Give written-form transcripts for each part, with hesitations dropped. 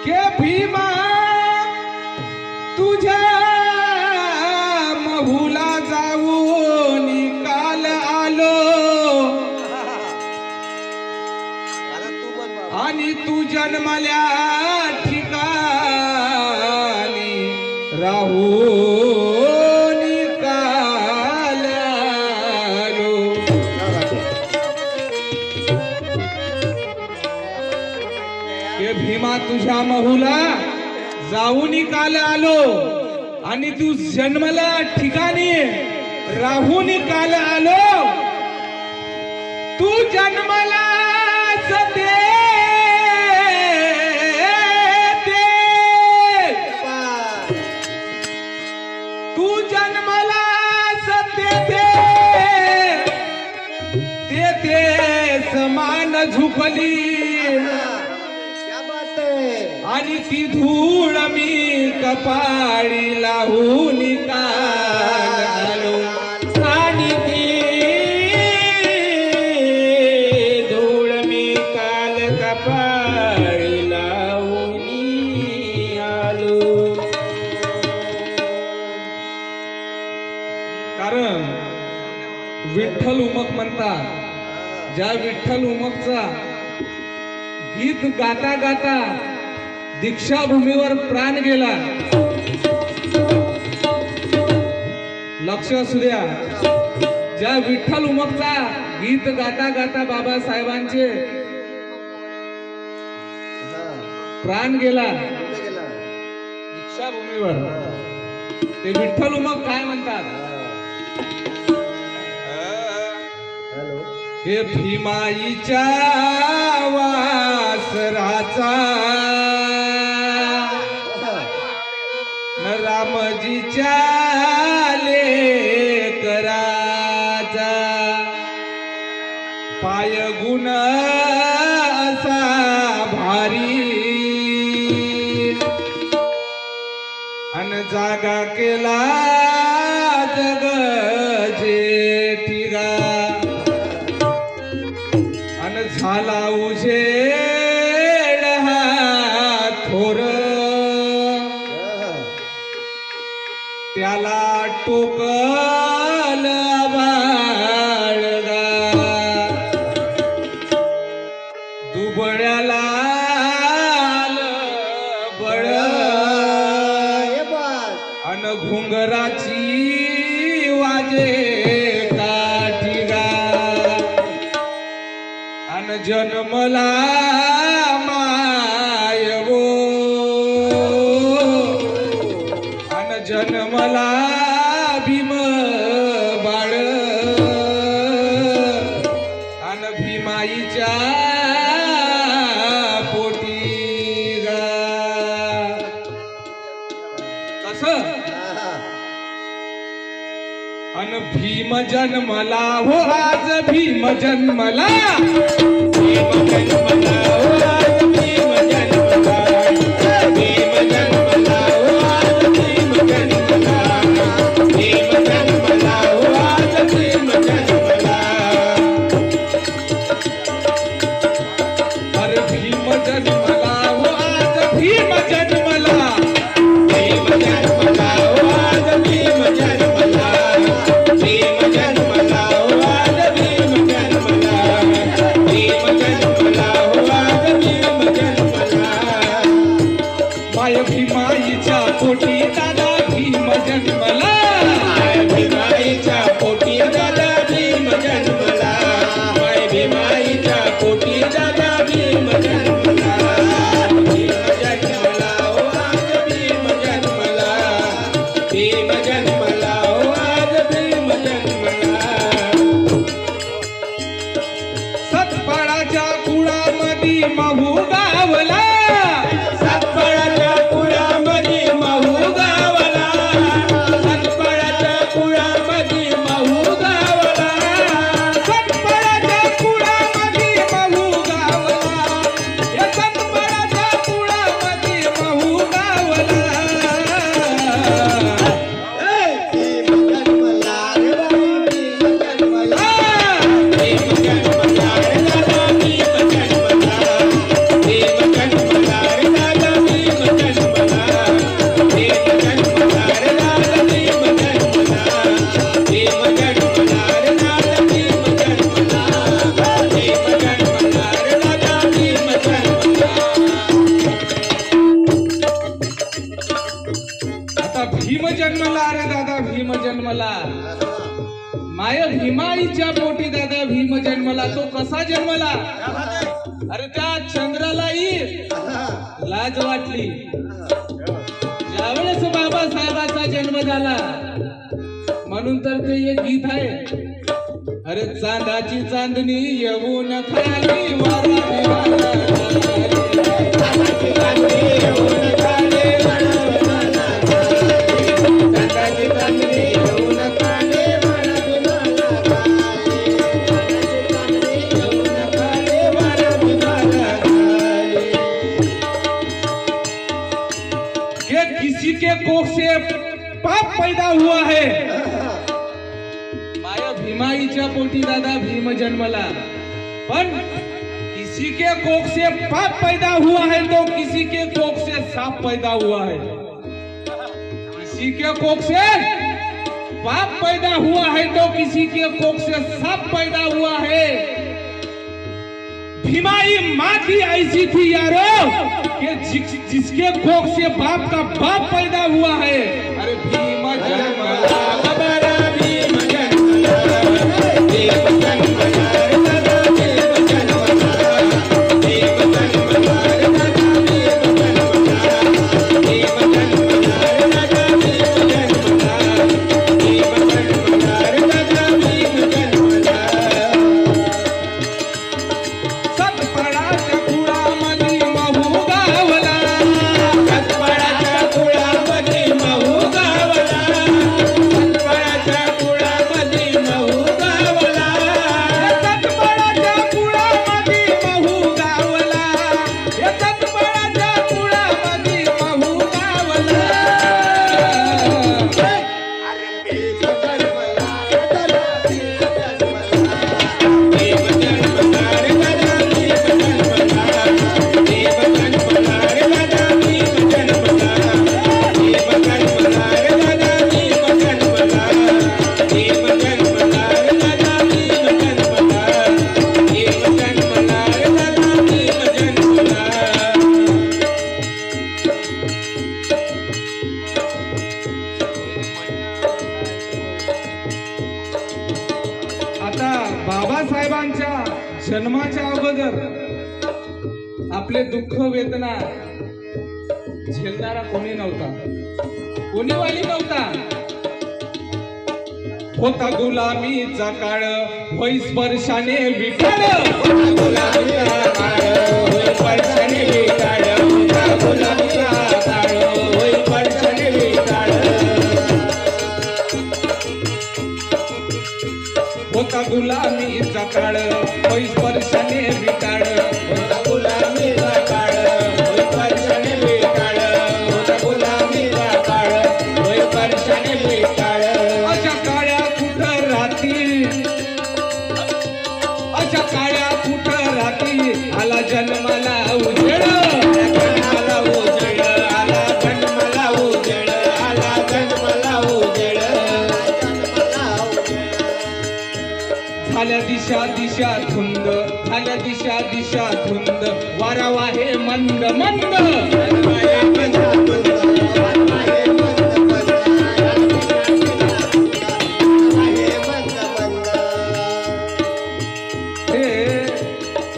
के भीमा तुझ्या महूला जाऊन काल आलो आणि तू जन्मल्या ठिकाणी राहून काल आलो. के भीमा तुझ्या महूला जाऊन काल आलो आणि तू जन्मला ठिकाणी राहून काल आलो. तू जन्मला सते तू जन्मला सते ते समान झुकली आणि ती धूळ मी कपाळी लावून काल आलो. आणि ती धूळ मी काल कपाळी लावून आलो. कारण विठ्ठल उमक म्हणतात. ज्या विठ्ठल उमकचा गीत गाता गाता दीक्षाभूमीवर प्राण गेला. लक्ष असू द्या. ज्या विठ्ठल उमकचा गीत गाता गाता बाबासाहेबांचे प्राण गेला दीक्षाभूमीवर. ते विठ्ठल उमक काय म्हणतात? हे भीमाईच्या वासराचा रामजीच्या लेकराचा पाय गुण असा भारी अन जागा केला जग जेठीगा अन झाला उजेड हा थोर त्याला टोकल बाळगा दुबळ्याला बळ अन घुंगराची वाजे काठीगा अन जन्मला मायवो अन जन्मला भीम बाळ अन भीमाईच्या पोटी गा. कसं अन भीम जन्मला हो आज भीम जन्मला. भीम जन्मला हो आज भीम जन्मला. भीम जन्मला हो आज भीम जन्मला. भीम जन्मला हो आज भीम जन्मला. अरे भीम जन्मला हो आज भीम जन्मला. भीम जन्मला हो आज भीम जन्मला. भीम जन्मला हो आज भीम जन्मला. भीम जन्मला हो आज भीम जन्मला. माय भीमाईच्या पोटी दादा भीम जन्मला. माय भीमाईच्या पोटी दादा भीम जन्मला. माय भीमाईच्या पोटी दादा भीम जन्मला. भीम जन्मला हो आज भीम जन्मला. भीम जन्मला हो आज भीम जन्मला. सतपाळाच्या कुळामधी महू गावला. सतपाळाच्या कुळामधी महू गावला. सतपाळाच्या कुळामधी महू गावला. सतपाळाच्या कुळामधी महू गावला. या सतपाळाच्या कुळामधी महू गावला. भीम जन्मला रे भीम जन्मला. भीम जन्मला रे तो कसा जन्मला? अरे त्या चंद्रालाही लाज वाटली ज्यावेळेस बाबासाहेबाचा जन्म झाला. म्हणून तर ते एक गीत आहे, अरे चांदाची चांदणी येऊन खाली किसी के कोख से पाप पैदा हुआ है. माया भीमाईच्या पोटी दादा भीम जन्मला, पण किसी के कोख से पाप पैदा हुआ है तो किसी के कोख से सांप पैदा हुआ है. किसी के कोख से पाप पैदा हुआ है तो किसी के कोख से सांप पैदा हुआ है. भीमाई माँ भी ऐसी थी यारो कि जिसके कोख से बाप का बाप पैदा हुआ है. अरे भीम जन्मला, हमारा भीम जन्मला, भीम जन्मला, भीम जन्मला, भीम जन्मला, भीम जन्मला, भीम जन्मला, भीम जन्मला, भीम जन्मला. सतपडाच्या कुळामध्ये महू गावला, सतपडाच्या कुळामध्ये महू गावला, सतपडाच्या कुळामध्ये महू गावला, सतपडाच्या कुळामध्ये महू गावला, सतपडाच्या कुळामध्ये महू गावला. आता बाबासाहेबांच्या जन्माच्या अगोदर आपले दुःख वेदना झेलणारा कोणी नव्हता, कोणी वाली नव्हता. होता गुलामीचा काळ, होई स्पर्शाने विटाळ, गुलामीचा काळ, होई स्पर्शाने विटाळ, गुलामीचा काळ, होई स्पर्शाने विटाळ. होता गुलामीचा काळ, होई स्पर्शाने विटाळ, होता गुलामीचा काळ, होई स्पर्शाने विटाळ, होता गुलामीचा काळ, होई स्पर्शाने विटाळ. अशा काळ्या कुठं राहती, अशा काळ्या कुठं राहती, आला जन्माला उजेड, जन्माला उजेड, आला जन्माला उजेड, आला जन्माला उजेड. झाल्या दिशा दिशा धुंद, झाल्या दिशा दिशा धुंद, वारा वाहे मंद मंद,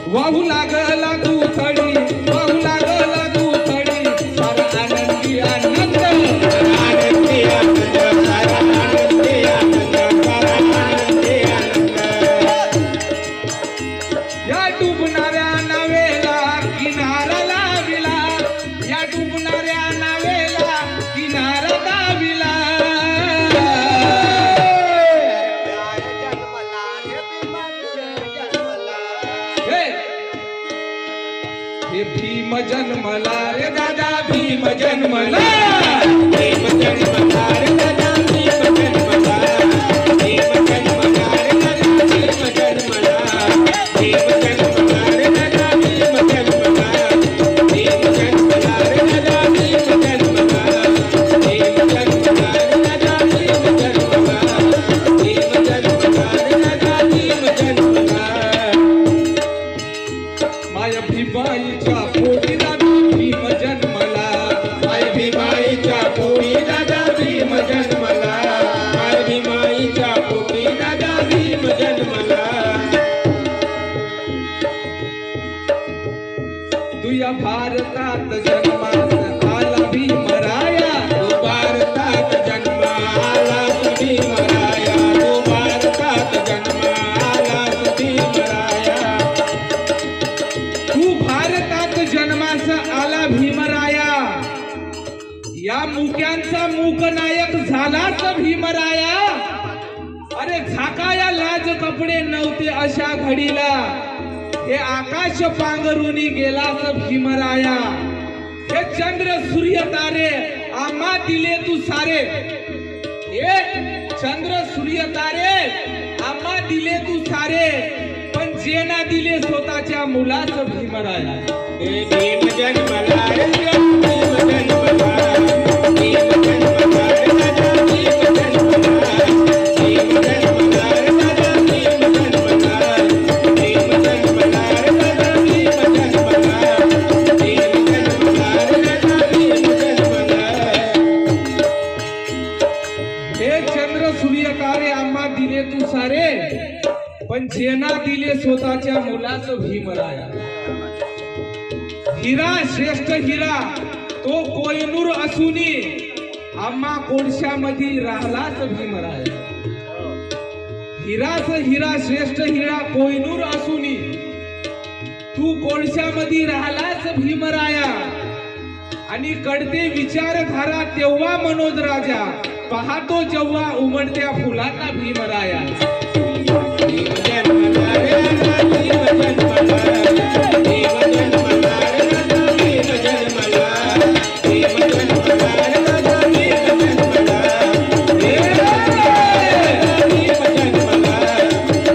वाहू लागला दुथडी, वाहू लागला दुथडी, सारा आनंदी आनंद, आनंदी आनंद, सारा आनंदी आनंद, सारा आनंदी आनंद. या डुबणाऱ्या नावेला किनारा लाविला, या डुबणाऱ्या नावेला किनारा दाविला. हे भीम जन्मला रे दादा, भीम जन्मला, भीम जन्मला रे दादा, भीम जन्मला, भीम जन्मला रे दादा, भीम जन्मला, भीम जन्मला रे दादा, भीम जन्मला, भीम जन्मला रे दादा, भीम जन्मला, भीम जन्मला रे दादा, भीम जन्मला, भीम जन्मला रे दादा, भीम जन्मला. माय भीमाईच्या पोटी दादा भीम जन्मला, माय भीमाईच्या पोटी दादा भीम तुया भारतात जन्मास आला भीमराया, तू भारतात जन्मालास भीमराया, तू भारतात जन्मालास भीमराया. तू भारतात जन्मास आला भीमराया, या मुक्यांचा मूकनायक झालाच भीमराया. अरे झाकाया लाज कपडे नव्हते अशा घडीला, हे आकाश पांघरुनी गेलाच भीमराया. हे चंद्र सूर्य तारे आम्हा दिले तू सारे, हे चंद्र सूर्य तारे आम्हा दिले तू सारे, पण जे ना दिले स्वतःच्या मुलाच भीमराया. हे भीम जन्मला रे, भीम जन्मला, भीम जन्मला रे राजा, भीम जन्मला, भीम जन्मला रे राजा, भीम जन्मला, भीम जन्मला रे राजा, भीम जन्मला, भीम जन्मला रे राजा, भीम जन्मला. हे चंद्र सूर्य तारे आम्हा दिले तू सारे, पण जेना दिले स्वतःच्या मुलाच भीमराया. हिरा श्रेष्ठ हिरा तो कोयनूर असूनी, आम्हा कोळशामध्ये राहिलाच भीमराया. हिराच हिरा श्रेष्ठ हिरा कोयनूर असूनी, तू कोळशामध्ये राहिलाच भीमराया. आणि कळते विचारधारा तेव्हा मनोज राजा, पाहतो जेव्हा उमटत्या फुलांना भीमराया. भीम जन्मला रे राजा, भीम जन्मला, भीम जन्मला रे राजा, भीम जन्मला, भीम जन्मला रे राजा, भीम जन्मला, भीम जन्मला,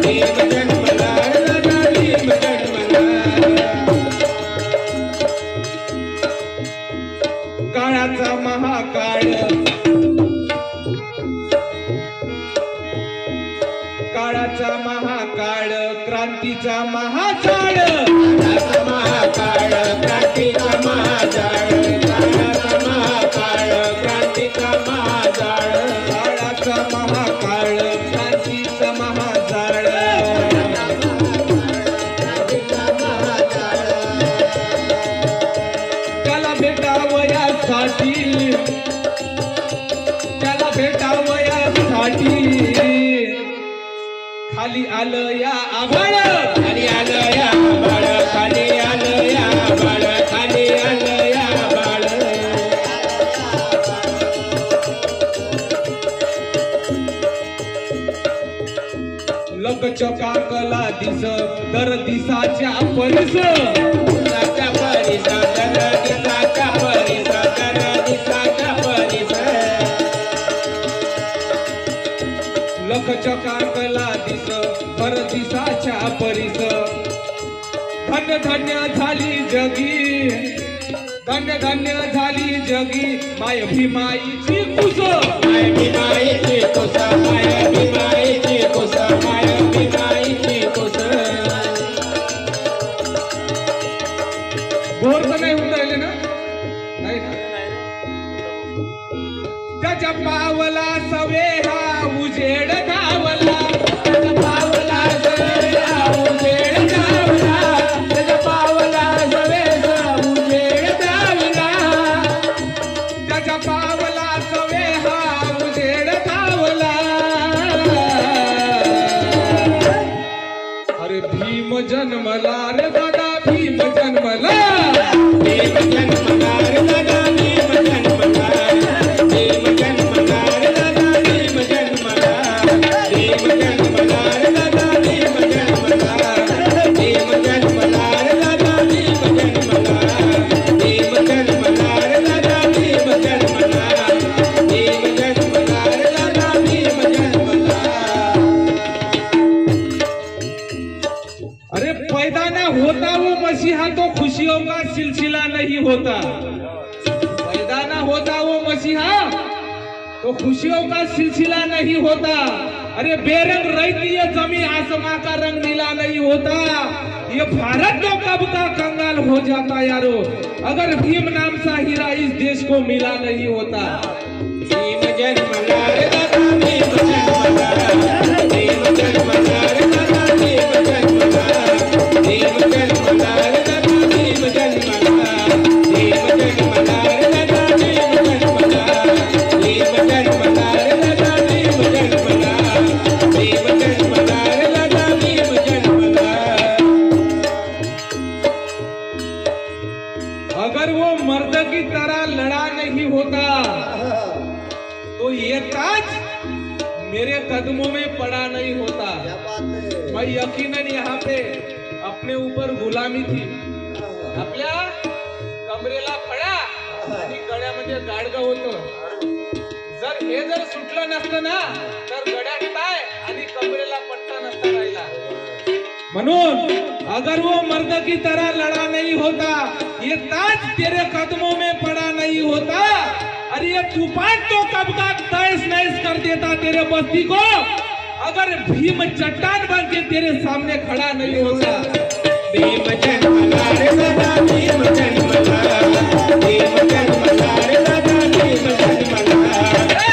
भीम जन्मला रे राजा, भीम जन्मला. काळाचा महाकाळ, काळाचा महाकाळ, क्रांतीचा महाकाळ, काळाचा महाकाळ, क्रांतीचा महाजाळ, काळाचा महाकाळ, क्रांतीचा महाजाळ, काळाचा महाकाळ, क्रांतीचा महाजाळ. त्याला भेटावयासाठी, त्याला भेटावयासाठी खाली आलं या आभाळ, खाली आलं या बाळ, खाली आलं या बाळ, खाली आलं या बाळ. लकचकाकला दिस दर दिसाच्या परिस, दिसाच्या परिस, दर दिसाच्या परिस, दर दिसाच्या परिस. लकचकाकला दिस दर दिसाच्या परिस. धन्य धन्य झाली जगी, धन्य धन्य झाली जगी, माय भीमाईची कुस, माय भीमाईची कुस, माय भीमाईची कुस, माय भीमाईची कुस. बोर तर नाही होऊन राहिले ना, नाही ना. त्याच्या पावला सवेहा उजेड धावला, त्याच्या पावला सवेसा उजेड धावला, त्याच्या पावला सवेसा उजेड धावला. त्याच्या पावला सवेहा उजेड धावला. अरे भीम जन्मला रे दादा, भीम जन्मला, भीम जन्मला रे दादा, भीम जन्मला, भीम जन्मला रे दादा, भीम जन्मला, भीम जन्मला रे दादा, भीम जन्मला, भीम जन्मला रे दादा, भीम जन्मला, भीम जन्मला रे दादा, भीम जन्मला, भीम जन्मला रे दादा, भीम जन्मला. अरे पैदा ना होता वो मसीहा तो खुशियों का सिलसिला नहीं होता. पैदा ना होता वो मसीहा तो खुशियों का सिलसिला नहीं होता. अरे बेरंग रहती ये जमी आसमां का रंग नीला नहीं होता. ये भारत तो कब का कंगाल हो जाता यारो, अगर भीम नाम सा हीरा इस देश को मिला नहीं होता. भीम जन्मला रे दादा, भीम जन्मला, भीम जन्मला रे दादा, भीम जन्मला, भीम जन्मला रे दादा, भीम जन्मला. ताज मेरे कदमों में पड़ा नहीं होता। क्या बात है। मैं यकीनन यहाँ पे अपने ऊपर गुलामी थी। आपल्या कमरेला फळा आणि गळ्यामध्ये गाडगं होतं। जर सुटलं नसतं ना तर गळ्यात टाय आणि कमरेला पट्टा नसता राहिला। म्हणून अगर वो मर्द की तरह लड़ा नहीं होता, ये ताज तेरे कदमों में पड़ा नहीं होता, अरे ये तूफान तो कब का तहस नहस कर देता तेरे बस्ती को, अगर भीम चट्टान बन के तेरे सामने खड़ा नहीं होता। भीम जन्मला रे दादा भीम जन्मला, भीम जन्मला रे दादा भीम जन्मला,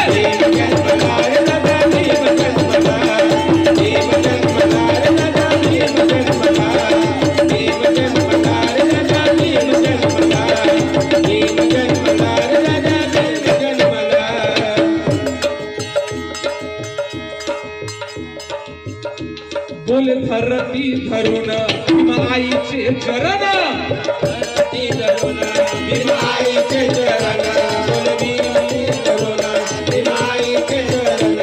भीम जन्मला रे दादा भीम जन्मला, भीम जन्मला रे दादा भीम जन्मला, भीम जन्मला रे दादा भीम जन्मला, भीम जन्मला रे दादा भीम जन्मला। बोल धरती धरून भीमाईचे चरण, धरती धरून भीमाईचे चरण, बोल भीम धरून भीमाईचे चरण,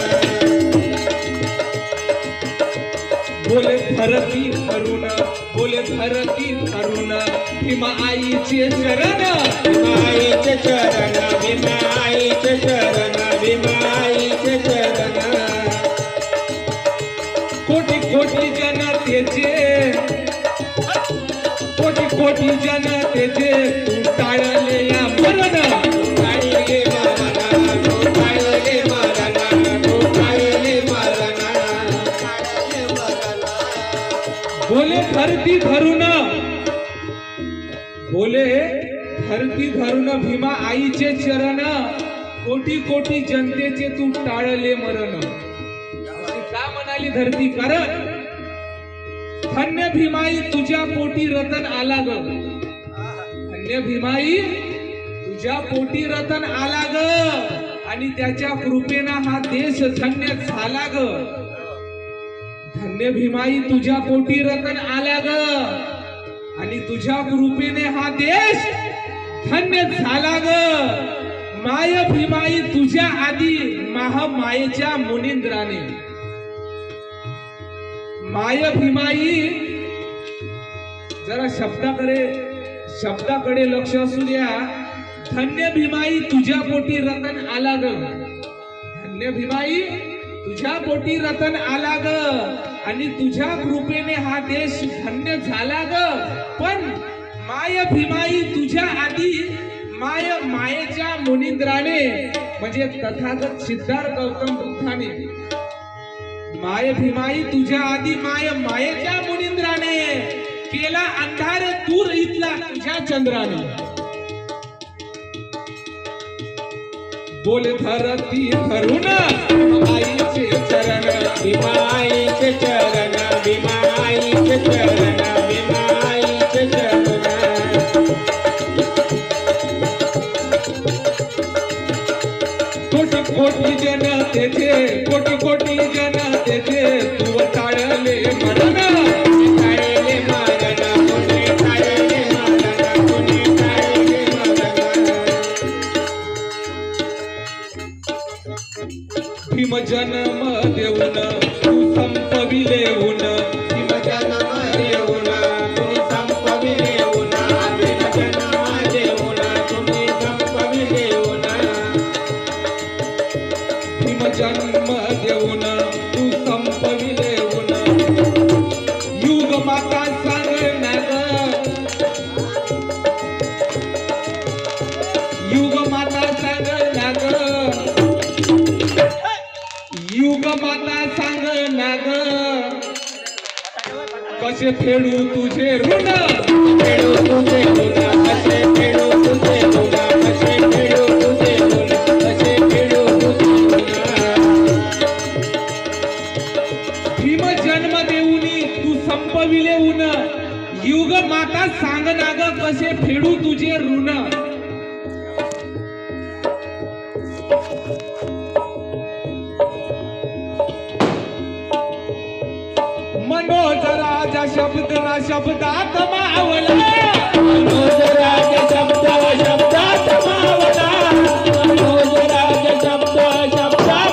बोल धरती धरून, बोल धरती धरून भीमाईचे चरण, भीमाईचे चरण, भीमाईचे चरण, भीमाईचे चरण। कोटी कोटी जनतेचे, कोटी कोटी जनतेचे तू टाळले या मरण, टाळले मरण, तो टाळले मरण, तो टाळले मरण, टाळले मरण। बोले धरती धरून, बोले धरती धरून भीमा आईचे चरण, कोटी कोटी जनतेचे तू टाळले मरण। का म्हणाली धरती? कारण धन्य भीमाई तुझ्या पोटी रतन आला ग, धन्य भीमाई तुझ्या पोटी रतन आला ग, आणि त्याच्या कृपेनं हा देश धन्य झाला ग। धन्य भीमाई तुझ्या पोटी रतन आला ग, आणि तुझ्या कृपेने हा देश धन्य झाला ग। माय भीमाई तुझ्या आधी महामायेच्या मुनिंद्राने, माय भीमाई, जरा शब्दाकडे लक्ष असू द्या। धन्य भीमाई तुझ्या पोटी रतन आला ग, धन्य भीमाई तुझ्या पोटी रतन आला ग, आणि तुझ्या कृपेने हा देश धन्य झाला ग। पण माय भीमाई तुझ्या आधी मायेच्या मुनिंद्राने, म्हणजे तथागत सिद्धार्थ गौतम बुद्धाने, माय भीमाई तुझ्या आधी मायेच्या मुनिंद्राने केला अंधार दूर इथला तुझ्या चंद्राने। बोल धरती धरून आईचे चरण, भीमाईचे चरण, भीमाईचे चरण, भीमाईचे चरण। कोटी कोटी जनतेचे, कोटी कोटी जनतेचे तू टाळले मरण, टाळले मरण, कोणी टाळले मरण, कोणी टाळले मरण। भीम जन्म देऊन तू संपविले ऊन, भीम जन्म देऊन तुम्ही संपविले ऊन, भीम जन्म देऊन तुम्ही संपविले ऊन, भीम जन्म देऊन तू संपविले ऊन। युग माता सांगना ग, युग माता सांगना ग, युग माता सांगना ग, कसे फेडू तुझे ऋण, फेडू तुझे ऋण, कसे फेडू तुझे ऋण, कसे फेडू तुझे ऋण, कसे फेडू तुझे ऋण। भीम जन्म देऊनी तू संपविले ऊन, युग माता सांगना ग, कसे फेडू तुझे ऋण। मनोज राजा शब्द ना शब्दात मावला, मनोज राज शब्द शब्दात मावला, मनोज राज शब्द शब्दात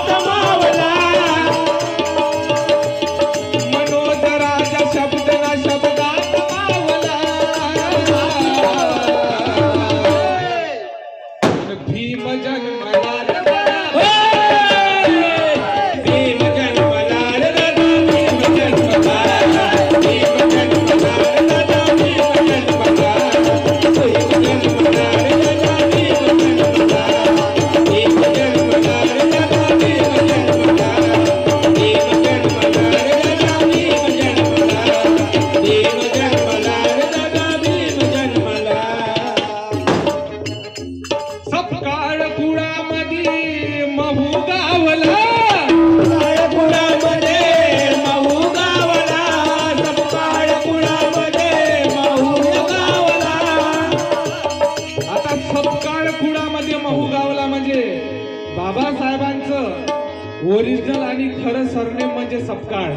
म्हणजे सपकाळ.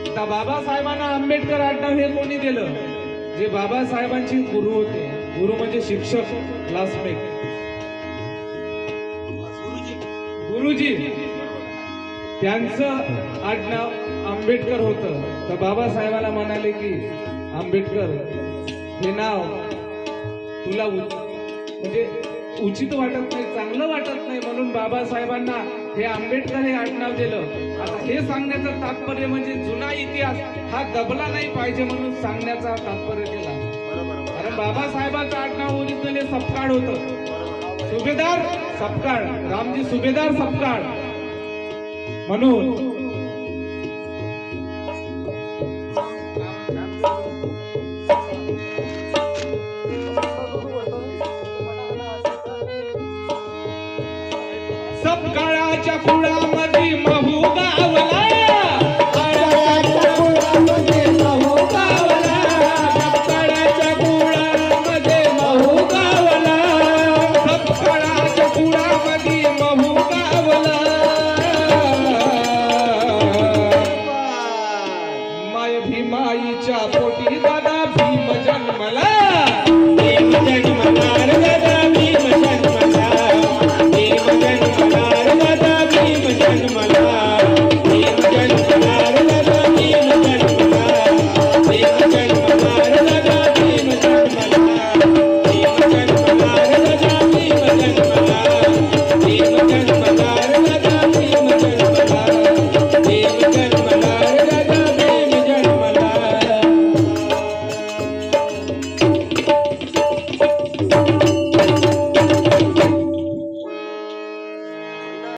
आता बाबासाहेबांना आंबेडकर आडनाव हे कोणी दिलं? जे बाबासाहेबांचे गुरु होते. गुरु म्हणजे शिक्षक, क्लासमेट, गुरुजी. त्यांचं आडनाव आंबेडकर होतं. तर बाबासाहेबांना म्हणाले की आंबेडकर हे नाव तुला म्हणजे उचित वाटत नाही, चांगलं वाटत नाही, म्हणून बाबासाहेबांना हे आंबेडकर हे आडनाव दिलं. आता हे सांगण्याचं तात्पर्य म्हणजे जुना इतिहास हा दबला नाही पाहिजे म्हणून सांगण्याचा तात्पर्य केला. कारण बाबासाहेबांचं आडनाव ओरिजिनल हे सपकाळ होतं. सुभेदार सपकाळ, रामजी सुभेदार सपकाळ म्हणून. सपकाळाच्या कुळामध्ये महू गावला, सपकाळाच्या कुळामध्ये महू गावला, सपकाळाच्या कुळामध्ये महू गावला, सपकाळाच्या कुळामध्ये महू गावला. माय भीमाईच्या पोटी दादा भीम जन्मला, भीम जन्मला.